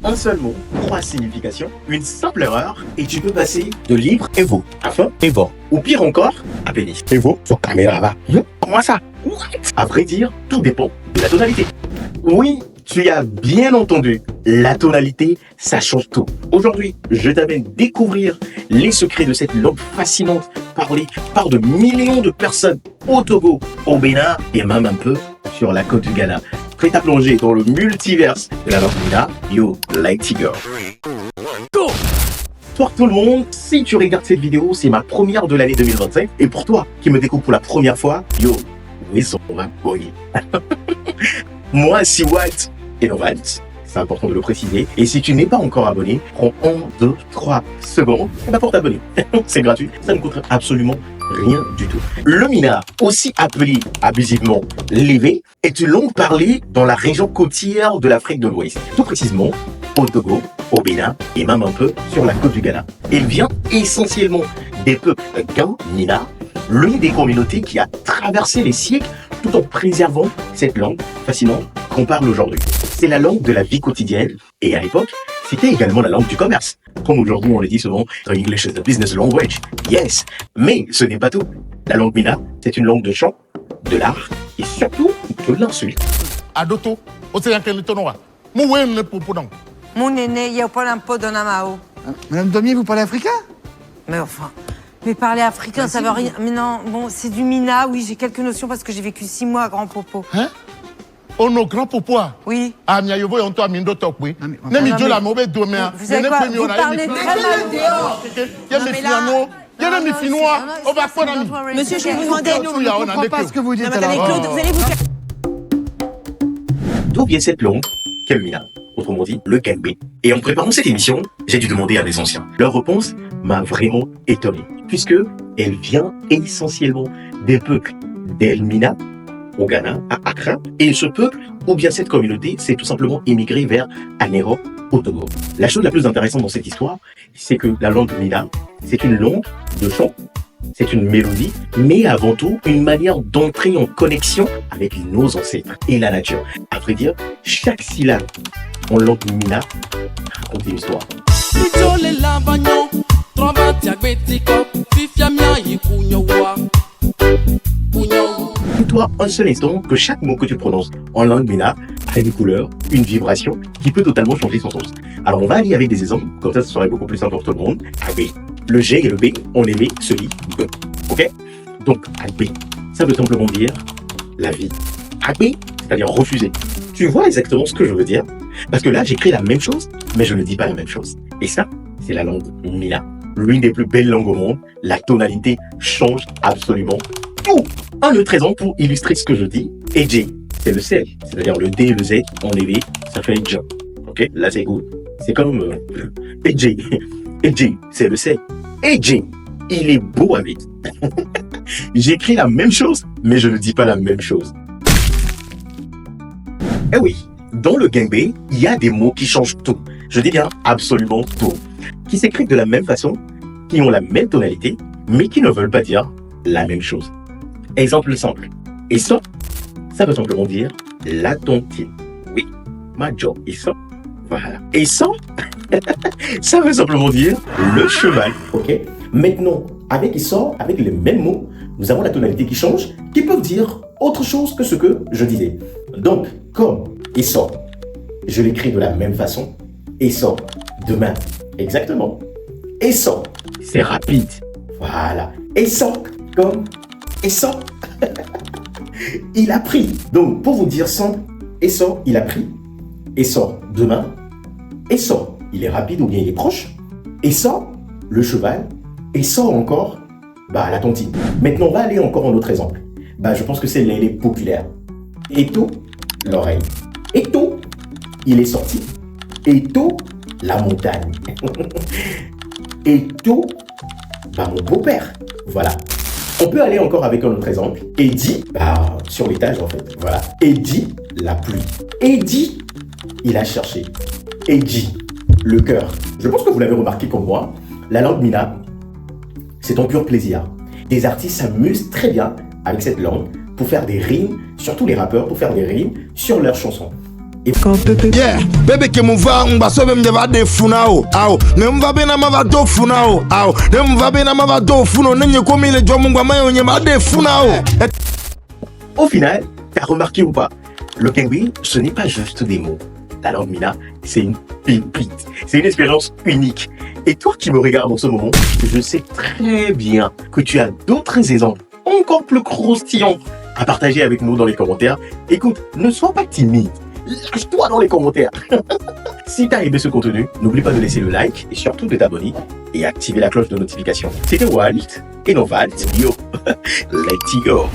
Un seul mot, 3 significations, une simple erreur, et tu peux passer de libre et vaut à fin et vent. Ou pire encore, à pénis. Et vaut sur caméra là. Comment ça? What? À vrai dire, tout dépend de la tonalité. Oui, tu as bien entendu, la tonalité, ça change tout. Aujourd'hui, je t'amène découvrir les secrets de cette langue fascinante parlée par de millions de personnes au Togo, au Bénin et même un peu sur la côte du Ghana. Prêt à plonger dans le multiverse de la langue Mina, yo, like Tiger. Go! Bonsoir tout le monde, si tu regardes cette vidéo, c'est ma première de l'année 2025. Et pour toi qui me découvre pour la première fois, yo, oui, on va boyer. Moi, c'est Walt et Walt. C'est important de le préciser. Et si tu n'es pas encore abonné, prends 1, 2, 3 secondes pour t'abonner. C'est gratuit, ça ne coûte absolument rien du tout. Le Mina, aussi appelé abusivement l'évé, est une langue parlée dans la région côtière de l'Afrique de l'Ouest. Tout précisément au Togo, au Bénin et même un peu sur la côte du Ghana. Elle vient essentiellement des peuples Ga-Mina, l'une des communautés qui a traversé les siècles tout en préservant cette langue fascinante qu'on parle aujourd'hui. C'est la langue de la vie quotidienne et à l'époque, c'était également la langue du commerce. Comme aujourd'hui on le dit souvent, English is the business language. Yes, mais ce n'est pas tout. La langue Mina, c'est une langue de chant, de l'art et surtout de l'insulte. Adoto, océan Kelitonoa. Mouwen ne poupon. Mon aîné, il y a pas un pot dans la mao. Madame Domier, vous parlez africain? Mais enfin, mais parler africain, ça veut rien. Mais non, bon, c'est du Mina, oui, j'ai quelques notions parce que j'ai vécu 6 mois à Grand Popo. Hein? Oh non, grand popoa. Oui. Ah, mais yovo on toi mindo top oui. Non, mais- Nemi non, Dieu mais- la mauvaise domaine. Vous savez quoi? Vous parlez très mal dehors. Y'a Non, mes mais là- pianos, y'a Non, mes non, finnois. non, On va non, pas don't dans worry. Monsieur, je vais vous demander. Je ne comprends pas ce que vous dites. Non, mais attendez, alors. Claude, vous allez vous faire. D'où vient cette langue qu'est le Mina, autrement dit le Kembe. Et en préparant cette émission, j'ai dû demander à des anciens. Leur réponse m'a vraiment étonné, puisque elle vient essentiellement des peuples d'El Mina, au Ghana, à Accra, et ce peuple, ou bien cette communauté, s'est tout simplement émigré vers Anéro, au Togo. La chose la plus intéressante dans cette histoire, c'est que la langue Mina, c'est une langue de chant, c'est une mélodie, mais avant tout, une manière d'entrer en connexion avec nos ancêtres et la nature. À vrai dire, chaque syllabe en langue Mina raconte une histoire. Ijole la banyo, trova tiagbetiko, fifia mia yikunyo wa. Kunyo. Dis-toi un seul instant que chaque mot que tu prononces en langue Mina a une couleur, une vibration qui peut totalement changer son sens. Alors on va aller avec des exemples, comme ça ce serait beaucoup plus simple pour tout le monde. Agbe. Le G et le B, on émet celui B. Ok? Donc Agbe, ça veut simplement dire la vie. Agbe, c'est-à-dire refuser. Tu vois exactement ce que je veux dire? Parce que là, j'écris la même chose, mais je ne dis pas la même chose. Et ça, c'est la langue Mina. L'une des plus belles langues au monde. La tonalité change absolument tout. Un autre exemple pour illustrer ce que je dis. Eji, c'est le C, c'est-à-dire le D et le Z en élevé, ça fait J. Ok, là c'est good. C'est comme Eji. Eji, c'est le C. Eji, il est beau à vite. J'écris la même chose, mais je ne dis pas la même chose. Eh oui, dans le Gengbe, il y a des mots qui changent tout. Je dis bien absolument tout. Qui s'écrivent de la même façon, qui ont la même tonalité, mais qui ne veulent pas dire la même chose. Exemple simple. Et ça veut simplement dire la tontine. Oui, majo, et ça, voilà. Et ça veut simplement dire le cheval. Ok. Maintenant, avec Issa, avec les mêmes mots, nous avons la tonalité qui change, qui peuvent dire autre chose que ce que je disais. Donc, comme Issa, je l'écris de la même façon. Issa, demain. Exactement. Issa, c'est rapide. Voilà. Issa, comme Issa. Il a pris. Donc, pour vous dire simple, Issa, il a pris. Issa, demain. Issa, il est rapide ou bien il est proche. Issa, le cheval. Issa encore, la tontine. Maintenant, on va aller encore en autre exemple. Je pense que c'est les populaires. Eto, l'oreille. Eto, il est sorti. Eto, la montagne. Eto, mon beau-père. Voilà. On peut aller encore avec un autre exemple. Eddie, sur l'étage en fait. Voilà. Eddie, la pluie. Eddie, il a cherché. Eddie, le cœur. Je pense que vous l'avez remarqué comme moi. La langue Mina, c'est un pur plaisir. Des artistes s'amusent très bien avec cette langue pour faire des rimes, surtout les rappeurs, pour faire des rimes sur leurs chansons. Et quand Yeah, bébé que m'va m'baso même de va de funao. Ao, ne m'va bena ma va do funao. Ao, ne m'va bena ma va do funo. Nenye komi le jomu m'va mayo nye ma de funao. au final, t'as remarqué ou pas, le Kengbi, ce n'est pas juste des mots. La langue Mina, c'est une pépite. C'est une expérience unique. Et toi qui me regardes en ce moment, je sais très bien que tu as d'autres exemples encore plus croustillants à partager avec nous dans les commentaires. Écoute, ne sois pas timide. Lâche-toi dans les commentaires. Si t'as aimé ce contenu, n'oublie pas de laisser le like et surtout de t'abonner et activer la cloche de notification. C'était Walt et non Valt. Yo, let's go.